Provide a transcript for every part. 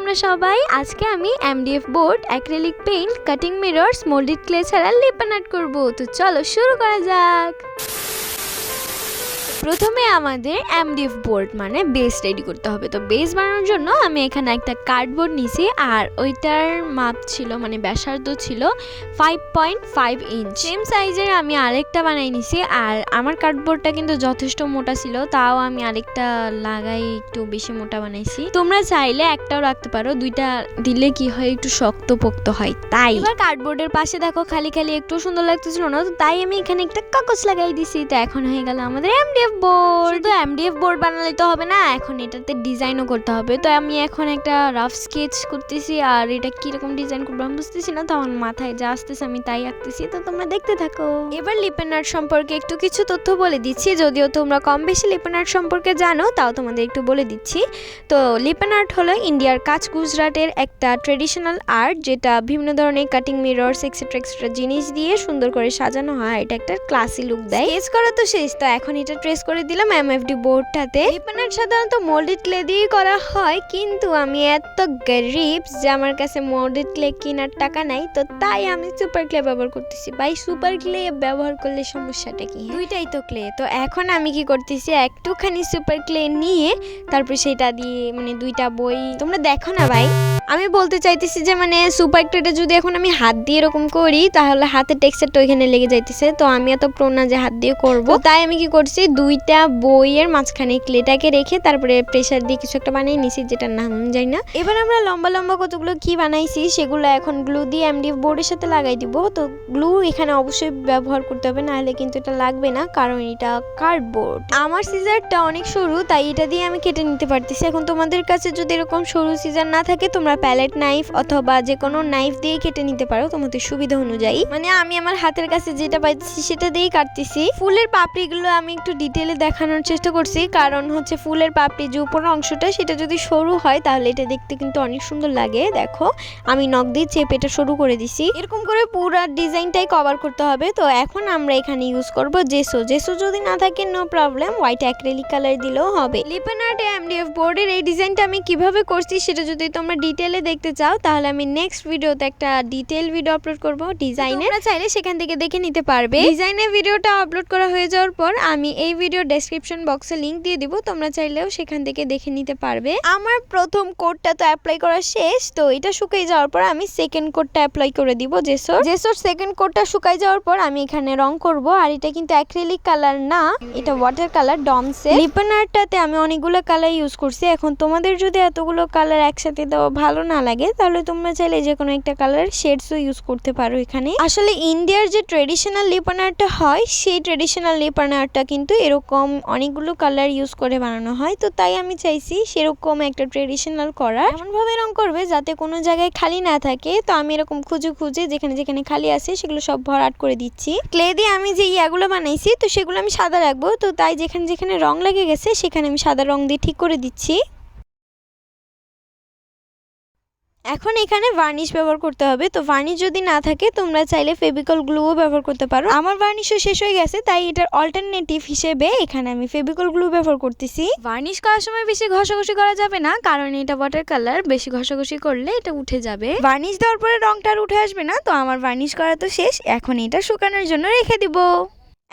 তোমরা সবাই। আজকে আমি MDF board, acrylic paint, cutting mirrors, moulded clay ছাড়া লিপন আর্ট করব। তো চলো শুরু করা যাক। প্রথমে আমাদের এমডিএফ বোর্ড মানে বেস রেডি করতে হবে। তো বেস বানানোর জন্য আমি এখানে একটা কার্ডবোর্ড নিছি, আর ওইটার মাপ ছিল মানে ব্যাসার্ধ ছিল 5.5 ইঞ্চ। সেম সাইজের আমি আরেকটা বানাই নিছি, আর আমার কার্ডবোর্ডটা কিন্তু যথেষ্ট মোটা ছিল, তাও আমি আরেকটা লাগাই একটু বেশি মোটা বানাইছি। তোমরা চাইলে একটাও রাখতে পারো, দুইটা দিলে কি হয় একটু শক্ত পোক্ত হয়। তাই এবার কার্ডবোর্ডের পাশে দেখো খালি খালি একটু সুন্দর লাগতেছিল না, তো তাই আমি এখানে একটা কাগজ লাগাই দিছি। তো এখন হয়ে গেল আমাদের এমডিএফ বোর্ড। শুধু এমডিএফ বোর্ড বানালে তো হবে না, এখন এটাতে ডিজাইনও করতে হবে। তো আমি এখন একটা রাফ স্কেচ করতেছি, আর এটা কিরকম ডিজাইন করবো আমি বুঝতেছি না, তো আমার মাথায় যা আসতেছে আমি তাই আঁকতেছি। তো তোমরা দেখতে থাকো। এবার লিপন আর্ট সম্পর্কে একটু কিছু তথ্য বলে দিচ্ছি, যদিও তোমরা কম বেশি লিপন আর্ট সম্পর্কে জানো, তাও তোমাদের একটু বলে দিচ্ছি। তো লিপন আর্ট হলো ইন্ডিয়ার কাচ গুজরাটের একটা ট্রেডিশনাল আর্ট, যেটা বিভিন্ন ধরনের কাটিং মিরর্স এক্সেট্রা জিনিস দিয়ে সুন্দর করে সাজানো হয়। এটা একটা ক্লাসি লুক দেয়। স্কেচ করা তো শেষ, তো এখন এটা ট্রেস করে দিলাম এমএফডি বোর্ডটাতে। লিপন আর্ট সাধারণত মোল্ডেড ক্লে দিয়ে করা হয়, কিন্তু আমি এত গরিব যে আমার কাছে মোল্ডেড ক্লে কেনার টাকা নাই, তো তাই আমি সুপার ক্লে ব্যবহার করতেছি। ভাই সুপার ক্লে ব্যবহার করলে সমস্যাটা কি? দুইটাই তো ক্লে। তো এখন আমি কি করতেছি, একটুখানি সুপার ক্লে নিয়ে তারপর সেটা দিয়ে মানে দুইটা বই তোমরা দেখো না ভাই, আমি বলতে চাইতেছি যে মানে সুপার ক্লেটা যদি এখন আমি হাত দিয়ে এরকম করি তাহলে হাতের টেক্সচারটা ওইখানে লেগে যাইতেছে। তো আমি এত প্রো না যে হাত দিয়ে করবো, তাই আমি কি করছি দুইটা বইয়ের মাঝখানে ক্লেটাকে রেখে তারপরে প্রেসার দিয়ে কিছু একটা বানিয়ে নিছি, যেটার নাম আমি জানি না। এবার আমরা লম্বা লম্বা কতগুলো কি বানাইছি সেগুলো এখন গ্লু দিয়ে এমডিএফ বোর্ডের সাথে লাগাই দিব। তো গ্লু এখানে অবশ্যই ব্যবহার করতে হবে, না হলে কিন্তু এটা লাগবে না, কারণ এটা কার্ডবোর্ড। আমার সিজারটা অনেক সরু, তাই এটা দিয়ে আমি কেটে নিতে পারতেছি। এখন তোমাদের কাছে যদি এরকম সরু সিজার না থাকে, তোমরা প্যালেট নাইফ অথবা যে কোনো নাইফ দিয়ে কেটে নিতে পারো তোমাদের সুবিধা অনুযায়ী। মানে আমি আমার হাতের কাছে যেটা পাইতেছি সেটা দিয়েই কাটতেছি। ফুলের পাপড়িগুলো আমি একটু ডিটেলে দেখানোর চেষ্টা করছি, কারণ হচ্ছে ফুলের পাপড়ি যে উপর অংশটা সেটা যদি সরু হয় তাহলে এটা দেখতে কিন্তু অনেক সুন্দর লাগে। দেখো আমি নখ দিয়ে চেপে এটা সরু করে দিছি। এরকম করে পুরো ডিজাইনটাই কভার করতে হবে। তো এখন আমরা এখানে ইউজ করব জেসো যদি না থাকে no problem, white acrylic colour দিলেও হবে। লিপন আর্ট এমডিএফ বোর্ডের এই ডিজাইনটা আমি কিভাবে করছি সেটা যদি তোমরা ডিটেলে দেখতে চাও, তাহলে আমি নেক্সট ভিডিওতে একটা ডিটেল ভিডিও আপলোড করব ডিজাইনের। তোমরা চাইলে সেখান থেকে দেখে নিতে পারবে। ডিজাইনের ভিডিওটা আপলোড করা হয়ে যাওয়ার পর আমি এই ভিডিও ডেসক্রিপশন বক্সে লিংক দিয়ে দিব, তোমরা চাইলেও সেখান থেকে দেখে নিতে পারবে। আমার প্রথম কোডটা তো অ্যাপ্লাই করা শেষ, তো এটা শুকিয়ে যাওয়ার পর আমি সেকেন্ড কোডটা অ্যাপ্লাই করে দিব জেসোর সেকেন্ড কোডটা শুকিয়ে যাওয়ার পর আমি এখানে রং করব। আর এটা কিন্তু অ্যাক্রিলিক কালার না, এটা ওয়াটার কালার ডমসে। লিপন আর্টটাতে আমি অনেকগুলো কালার ইউজ করছি। এখন তোমাদের যদি এতগুলো কালার একসাথে দেওয়া ভালো না লাগে, তাহলে তোমরা চাইলে যে কোনো একটা কালার শেডসও ইউজ করতে পারো। এখানে আসলে ইন্ডিয়ার যে ট্রেডিশনাল লিপন আর্টটা হয়, সেই ট্রেডিশনাল লিপন আর্টটা কিন্তু এরকম অনেকগুলো কালার ইউজ করে বানানো হয়। তো তাই আমি চাইছি সেরকম একটা ট্রেডিশনাল করার। এমনভাবে রং করবে যাতে কোনো জায়গায় খালি না থাকে। তো আমি এরকম খুঁজে খুঁজে যেখানে যেখানে খালি আছে সেগুলো সব ভরাট করে দিচ্ছি। ক্লে দিয়ে আমি যে ইয়াগুলো বানাইছি, তো সেগুলো আমি সাদা রাখবো। তো তাই যেখানে যেখানে রং লেগে গেছে সেখানে আমি সাদা রং দিয়ে ঠিক করে দিচ্ছি। এখন এখানে ভার্নিশ ব্যবহার করতে হবে। তো ভার্নিশ যদি না থাকে তোমরা চাইলে ফেভিকল গ্লুও ব্যবহার করতে পারো। আমার ভার্নিশও শেষ হয়ে গেছে, তাই এটার অল্টারনেটিভ হিসেবে এখানে আমি ফেভিকল গ্লু ব্যবহার করতেছি। ভার্নিশ করার সময় বেশি ঘষাঘষি করা যাবে না, কারণ এটা ওয়াটার কালার, বেশি ঘষাঘষি করলে এটা উঠে যাবে। ভার্নিশ দেওয়ার পরে রংটা আর উঠে আসবে না। তো আমার ভার্নিশ করা তো শেষ, এখন এটা শুকানোর জন্য রেখে দিব।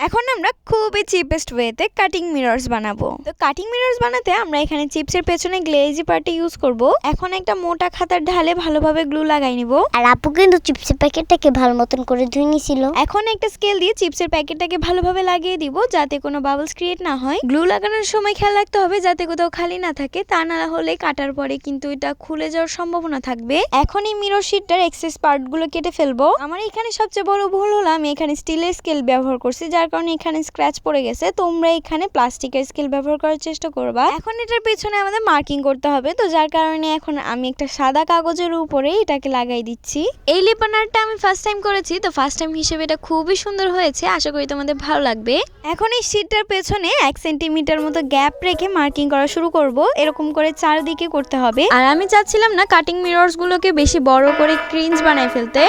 এখন আমরা খুবই চিপেস্ট ওয়েতে কাটিং মিরর্স বানাবো। তো কাটিং মিরর্স বানাতে আমরা এখানে চিপসের পেছনে গ্লেজি পার্টি ইউজ করব। এখন একটা মোটা খাতার ঢালে ভালোভাবে গ্লু লাগাই নিব। আর আপু কিন্তু চিপসের প্যাকেটটাকে ভালো মতন করে ধুয়ে নিছিল। এখন একটা স্কেল দিয়ে চিপসের প্যাকেটটাকে ভালোভাবে লাগিয়ে দিব, যাতে কোনো বাবলস ক্রিয়েট না হয়। গ্লু লাগানোর সময় খেয়াল রাখতে হবে যাতে কোথাও খালি না থাকে, তা না হলে কাটার পরে কিন্তু এটা খুলে যাওয়ার সম্ভাবনা থাকবে। এখন এই মিরর শিটটার এক্সেস পার্টগুলো কেটে ফেলবো। আমার এখানে সবচেয়ে বড় ভুল হলো আমি এখানে স্টিলের স্কেল ব্যবহার করছি, যার কারণে এখানে স্ক্র্যাচ পড়ে গেছে। তোমরা এখানে প্লাস্টিকের স্কেল ব্যবহার করার চেষ্টা করবা। এখন এটার পেছনে আমাদের মার্কিং করতে হবে, তো যার কারণে এখন আমি একটা সাদা কাগজের উপরে এটাকে লাগাই দিচ্ছি। এই লিপন আর্টটা আমি ফার্স্ট টাইম করেছি, তো ফার্স্ট টাইম হিসেবে এটা খুবই সুন্দর হয়েছে, আশা করি তোমাদের ভালো লাগবে। এখন এই শিটটার পেছনে 1 সেন্টিমিটার মতো গ্যাপ রেখে মার্কিং করা শুরু করব। এরকম করে চারদিকে করতে হবে। আর আমি চাচ্ছিলাম না কাটিং মিরর্স গুলোকে বেশি বড় করে ক্রিঞ্জ বানায় ফেলতে।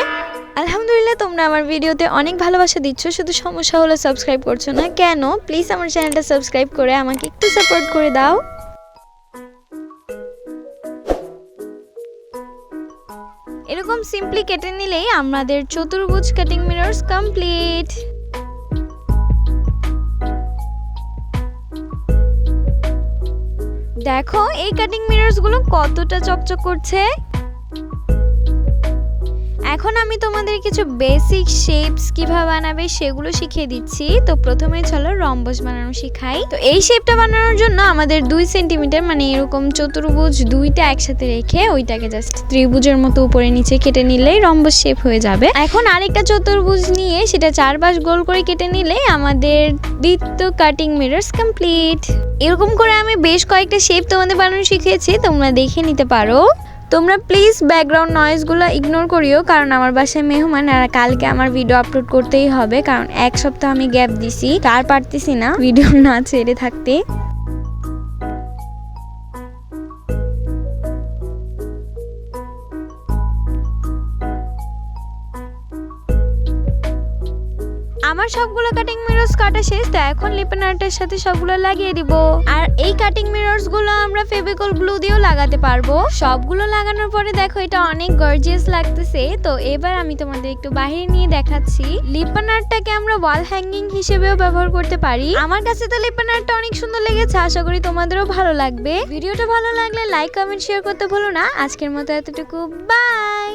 আলহামদুলিল্লাহ তোমরা আমার ভিডিওতে অনেক ভালোবাসা দিচ্ছ, শুধু সমস্যা হলো সাবস্ক্রাইব করছো না কেন? প্লিজ আমার চ্যানেলটা সাবস্ক্রাইব করে আমাকে একটু সাপোর্ট করে দাও। এরকম সিম্পলি কেটে নিলেই আমাদের চতুর্ভুজ কাটিং মিরর্স কমপ্লিট। দেখো এই কাটিং মিরর্স গুলো কতটা চকচক করছে। এখন আমি তোমাদের কিছু বেসিক শেপস কিভাবে বানাবে সেগুলো শিখিয়ে দিচ্ছি। তো প্রথমে চলো রম্বস বানানো শিখাই। তো এই শেপটা বানানোর জন্য আমাদের 2 সেন্টিমিটার মানে এরকম চতুর্ভুজ দুইটা একসাথে রেখে ওইটাকে জাস্ট ত্রিভুজের মতো উপরে নিচে কেটে নিলেই রম্বস শেপ হয়ে যাবে। এখন আরেকটা চতুর্ভুজ নিয়ে সেটা 4 পাশ গোল করে কেটে নিলেই আমাদের বৃত্ত কাটিং মিরর্স কমপ্লিট। এরকম করে আমি বেশ কয়েকটা শেপ তোমাদের বানানো শিখিয়েছি, তোমরা দেখে নিতে পারো। তোমরা প্লিজ ব্যাকগ্রাউন্ড নয়েজগুলো ইগনোর করিও, কারণ আমার বাসায় মেহমান আর কালকে আমার ভিডিও আপলোড করতেই হবে, কারণ 1 সপ্তাহ আমি গ্যাপ দিছি, আর পারতেছি না ভিডিও না ছেড়ে থাকতে। আমার সবগুলো কাটিং মিরর্স কাটা শেষ, তো এখন লিপন আর্টের সাথে সবগুলো লাগিয়ে দিব। আর এই কাটিং মিরর্স গুলো আমরা ফেভিকল গ্লু দিয়েও লাগাতে পারবো। সবগুলো লাগানোর পরে দেখো এটা অনেক গর্জিয়াস লাগতেছে। তো এবার আমি তোমাদের একটু বাইরে নিয়ে দেখাচ্ছি। লিপন আর্টটাকে আমরা ওয়াল হ্যাঙ্গিং হিসেবেও ব্যবহার করতে পারি। আমার কাছে তো লিপন আর্টটা অনেক সুন্দর লেগেছে, আশা করি তোমাদেরও ভালো লাগবে। ভিডিওটা ভালো লাগলে লাইক কমেন্ট শেয়ার করতে ভুলো না। আজকের মতো এতটুকু, বাই।